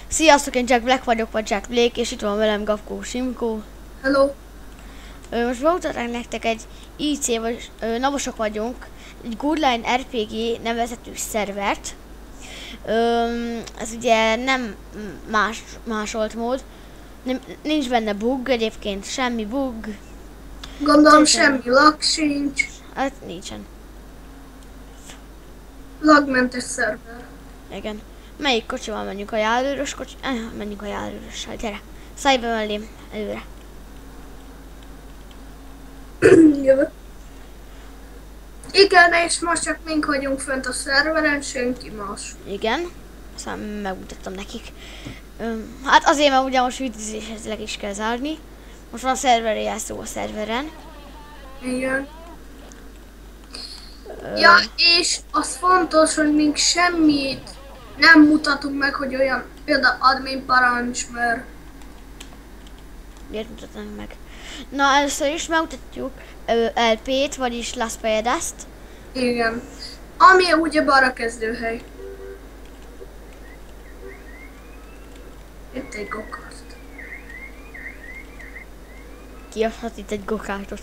Sziasztok, én Jack Black vagyok, vagy Jack Blake, és itt van velem Gavkó Simkó. Hello! Most bemutatnánk nektek egy IC, vagy navosok vagyunk, egy Goodline RPG nevezetű szervert. Ez ugye nem másolt mód, nincs benne bug, egyébként semmi bug. Gondolom semmi lag sincs. Hát nincsen. Lagmentes szerver. Igen. Melyik kocsival menjünk? A járőrös kocsi? Menjünk a járőrössel, gyere. Szállj be mellém, előre. Jövök. Igen, és most csak mink vagyunk fönt a szerveren, senki más. Igen. Aztán megmutattam nekik. Hát azért, mert ugye most üldözéshez is kell zárni. Most van a szerverre jelszó a szerveren. Igen. Ja, és az fontos, hogy mink semmit nem mutatunk meg, hogy olyan például admin parancs, mert... Miért mutatnánk meg? Na, először is megmutatjuk LP-t, vagyis Las Payadas-t. Igen. Ami ugye balra kezdőhely. Itt egy gokart. Kiadhat itt egy gokartot.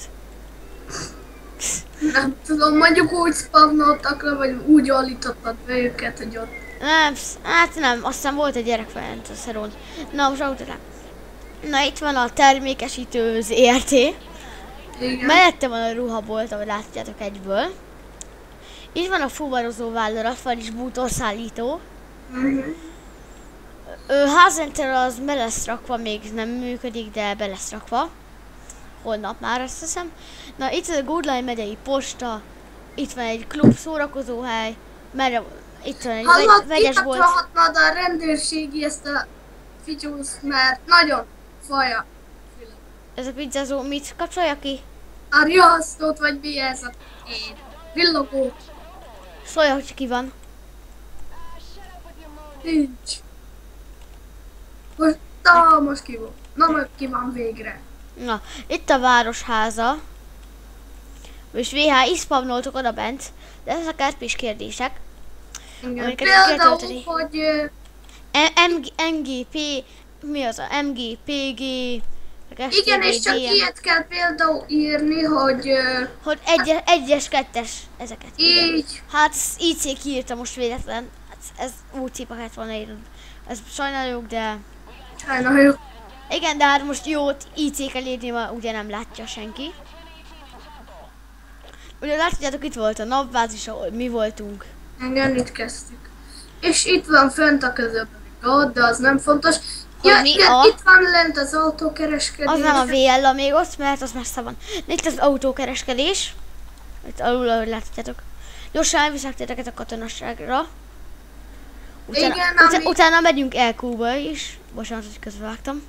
Nem tudom, mondjuk úgy spavnoltak le, vagy úgy állítottad be őket, hogy ott... Nem, hát nem, aztán volt egy gyerek fent a szerón. Na, most megmutatnám. Na, itt van a termékesítő ZRT. Igen. Mellette van a ruhabolt, ahogy látjátok egyből. Itt van a fuvarozó vállalat, vagyis bútorszállító. Házenter az be lesz rakva, még nem működik, de be lesz rakva. Holnap már, azt hiszem. Na, itt van a Goodline megyei posta. Itt van egy klub szórakozóhely. Merre, itt van egy vegyes bolt. Hallod, a rendőrségi ezt a figyúzt, mert nagyon faja. Ez a pizzázó mit kapcsolja ki? A riasztót, vagy mi ez a villogó? Szólja, hogy ki van. Nincs. Most ki van. Na, majd ki van végre. Na, itt a városháza. És VH is spamnoltuk oda bent. De ezek a kárpés kérdések. Igen. Például, hogy... MGP, mi az a MGPG? Igen, és csak ilyet kell például írni, hogy... Hogy egyes, kettes, ezeket. Így. Igen. Hát IC kiírta most véletlen. Hát ez úgy szépen kellett volna írni. Ez sajnáljuk, de... Sajnáljuk. Igen, de hát most jót IC kell írni, mert ugye nem látja senki. Ugye látjátok, itt volt a napbázis, ahol mi voltunk. Igen, itt kezdtük. És itt van fönt a közöbben, de az nem fontos. Ja, igen, itt van lent az autókereskedés. Az nem a VL-a még ott, mert az messze van. Itt az autókereskedés. Itt alul, ahogy látjátok. Gyorsan elviszek titeket a katonasságra. Utána megyünk LQ-ba is. Bocsánat, hogy közbevágtam.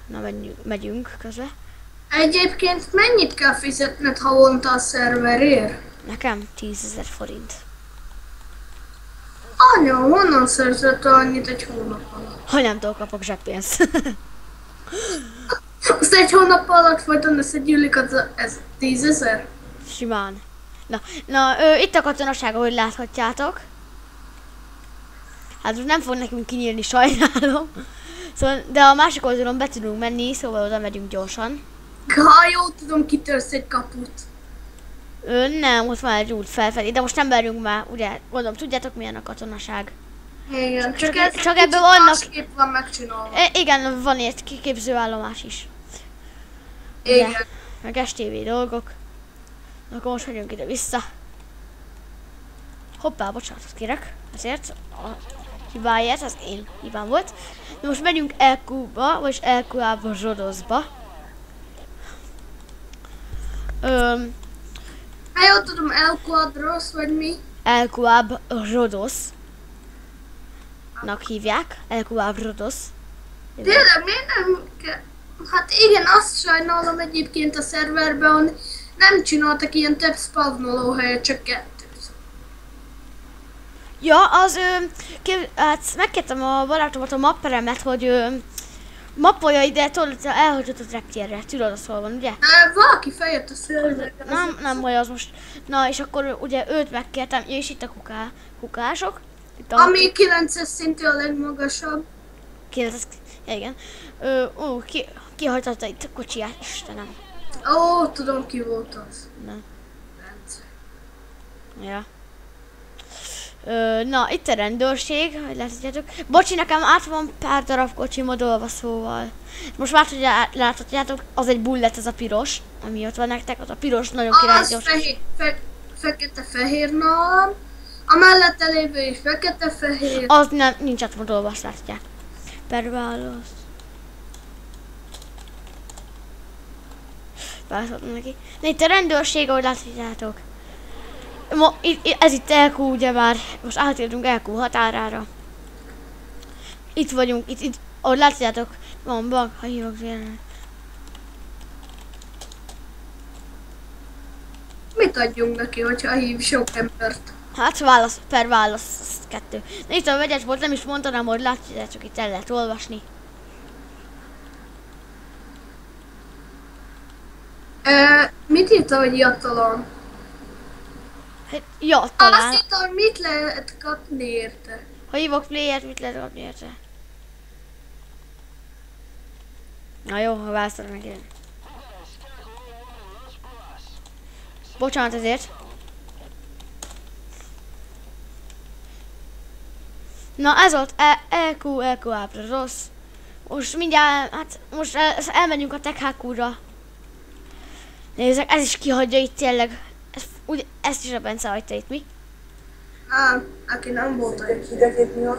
Na megyünk közbe. Egyébként mennyit kell fizetned havonta a szerverért? Nekem 10 000 forint. Anya, honnan szerzett annyit egy hónap alatt? Hanyámtól kapok zseppénzt. Azt egy hónap alatt folyton összegyűlik ez 10 000? Simán. Na, itt a katonaság, ahogy láthatjátok. Hát most nem fog nekünk kinyílni, sajnálom. Szóval, de a másik oldalon be tudunk menni, szóval oda megyünk gyorsan. Ha jól tudom, kitörsz egy kaput. Nem, ott van egy út felfelé, de most nem merünk már, ugye, gondolom, tudjátok milyen a katonaság. Igen, csak ebből vannak... Másképp van megcsinálva. Igen, van egy kiképzőállomás is. Igen. Ugye, meg STV dolgok. Akkor most megyünk ide-vissza. Hoppá, bocsánatot kérek, ezért a hibáját, az én hibám volt. De most megyünk LQ-ba, vagy LQA-ba, Zsodoszba. Ha jól tudom, Elquadros, vagy mi? LQA Rhodos nak hívják, LQA Rhodos. Tényleg, miért nem kell? Hát igen, azt sajnálom egyébként a szerverben, nem csináltak ilyen több spavnoló helyet, csak 2. Ja, az hát megkértem a barátomat, a mapperemet, Mappolja ide, tudod, elhagyott a reptérre, tudod, az hol van, ugye? Valaki feljött a szerverbe. Nem baj az most. Na, és akkor ugye őt megkértem, és itt a kukások. Itt Ami 9-es szintű a legmagasabb. 9, igen. Kihagyhatta itt a kocsiját, Istenem. Ó, tudom ki volt az. Nem. Bence. Ja. Na, itt a rendőrség, hogy láthatjátok. Bocsi, nekem át van pár darab kocsi modolva, szóval. Most már, hogy láthatjátok, az egy bullet, ez a piros, ami ott van nektek, az a piros nagyon király. Az fekete-fehér nálam. A mellette lévő is fekete-fehér. Az nem, nincs átmodolva, azt látják. Per válasz. Válaszoltam neki. Na itt a rendőrség, ahogy láthatjátok. Ez itt LQ, ugye már, most átértünk LQ határára. Itt vagyunk, itt, ahogy látjátok, van bag, ha hívok tényleg. Mit adjunk neki, hogyha hív sok embert? Hát per válasz 2. Na itt a vegyes volt, nem is mondtam, hogy látjátok, itt el lehet olvasni. Mit írta, hogy jattalan? Hát, ja, talán. Azt írta, hogy mit lehet kapni érte. Ha hívok playert, mit lehet kapni érte? Na jó, ha válaszolok neki. Bocsánat ezért. Na ez ott, EQ ábra rossz. Most mindjárt, hát most elmegyünk a TechHQ-ra. Nézzek, ez is kihagyja itt tényleg. Ezt is a Bence hagyta itt, mi? Aki nem volt olyan. Idegépni a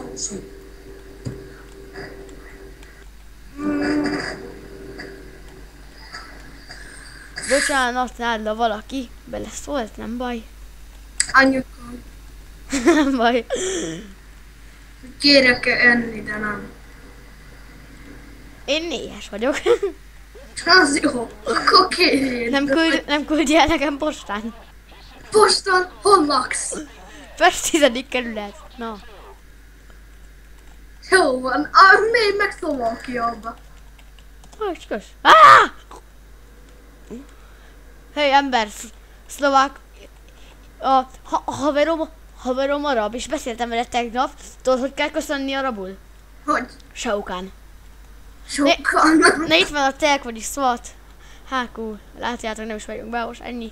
Bocsánat, nálad valaki beleszólt, nem baj. Anyukám. Nem baj. Kérek enni, de nem. Én 4-es vagyok. Az jó, akkor kérjél. Nem küldj el nekem postán. Poston, hol laksz? Pest 10. kerület. Na. Jó van, még meg Szlovákiába. Kösz. Hey ember, szlovák. A haverom arab, és beszéltem vele tegnap. Tudod, hogy kell köszönni arabul? Hogy? Saukán. Sokan. Na itt van a tek, vagyis SWAT. HQ. Látjátok, nem is vagyunk be, most ennyi.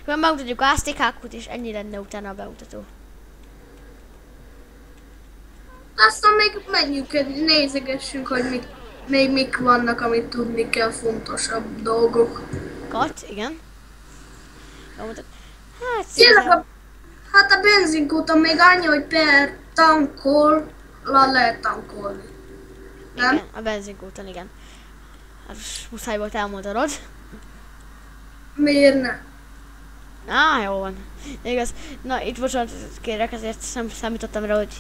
Akkor bemutatjuk a Azték HQ-t, és ennyi lenne utána a bemutató. Aztán még menjünk, nézegessünk, hogy mik vannak, amit tudni kell, fontosabb dolgok. Igen. Bemutat. Hát Tényleg szépen. hát a benzinkúton még annyi, hogy per tankol, lehet tankolni. Nem? Igen, a benzinkúton, igen. Hát muszáj volt elmondanod. Miért ne? Jó van. Igaz. Na, itt bocsánat kérek, ezért nem számítottam rá, hogy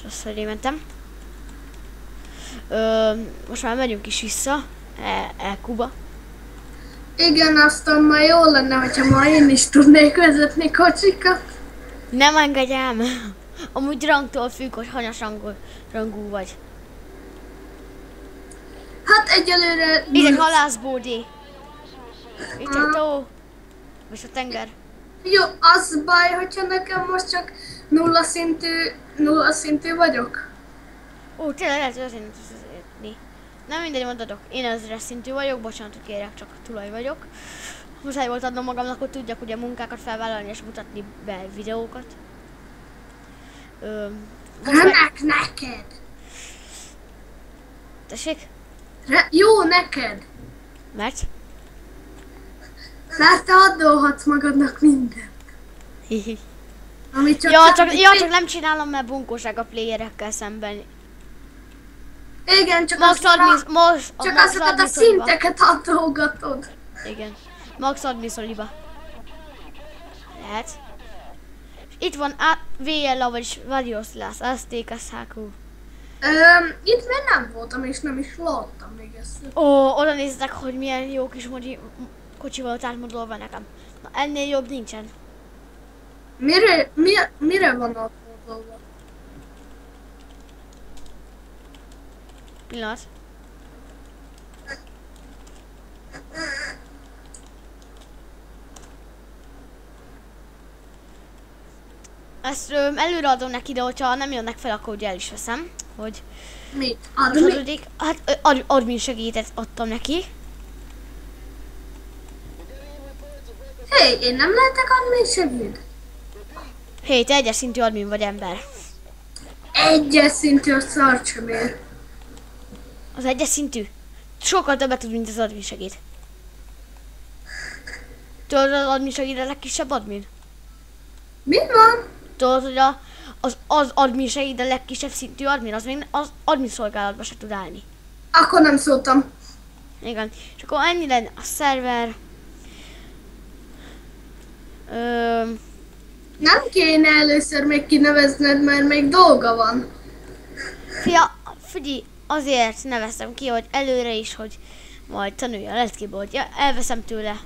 rosszul mentem. Most már megyünk is vissza. Kuba. Igen, aztán már jó lenne, hogyha ma én is tudnék vezetni kocsikat. Nem engedjem! Amúgy rangtól függ, hogy hanyas rangú vagy. Hát egyelőre... Itt egy halászbódi. Itt egy tó. És a tenger. Jó, az baj, hogyha nekem most csak nulla szintű vagyok. Tényleg lehet történni. Nem mindegy, mondhatok. Én ezres szintű vagyok, bocsánatot kérek, csak tulaj vagyok. Muszáj volt adnom magamnak, hogy tudjak ugye munkákat felvállalni és mutatni be videókat. Remek neked! Tessék? Jó neked! Mert? Mert te adóhatsz magadnak mindent. Amit csak csak nem csinálom, mert bunkóság a playerekkel szemben. Igen, csak Csak azokat a szinteket adógatod. Igen. Max admiszoliba. Lehet. Itt van VLA, vagyis Varioslas, Azték, HQ. Itt még nem voltam, és nem is láttam még ezt. Oda nézzetek, hogy milyen jó kis kocsi volt átmodolva nekem. Na, ennél jobb nincsen. Mire van átmodolva? Pillanat. Ezt előreadom neki, de hogyha nem jönnek fel, akkor ugye el is veszem, hogy Mit? adódik. Hát admin segélyt adtam neki. Hé, én nem lehetek adni segít? Hé, te egyes szintű admin vagy ember. Egyes szintű a szart sem ér. Az egyes szintű sokkal többet tud, mint az admin segéd. Tudod, az admin segéd a legkisebb admin? Mi van? Tudod, hogy az admin segéd a legkisebb szintű admin, az még az admin szolgálatba se tud állni. Akkor nem szóltam. Igen, és akkor ennyi lenne a szerver. Nem kéne először még kinevezned, mert még dolga van. Figyelj, azért neveztem ki, hogy előre is, hogy majd tanulja a letkébe, hogy elveszem tőle.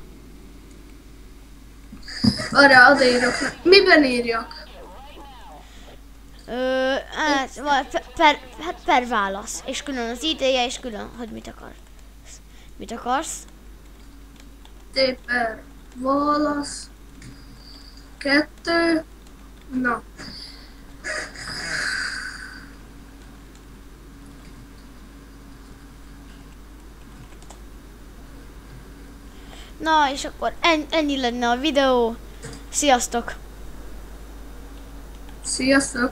Arra odaírok. Miben írjak? Hát per válasz, és külön az ideje, és külön, hogy mit akarsz. Mit akarsz? Per válasz. 2. Na. Na, és akkor ennyi lenne a videó. Sziasztok! Sziasztok!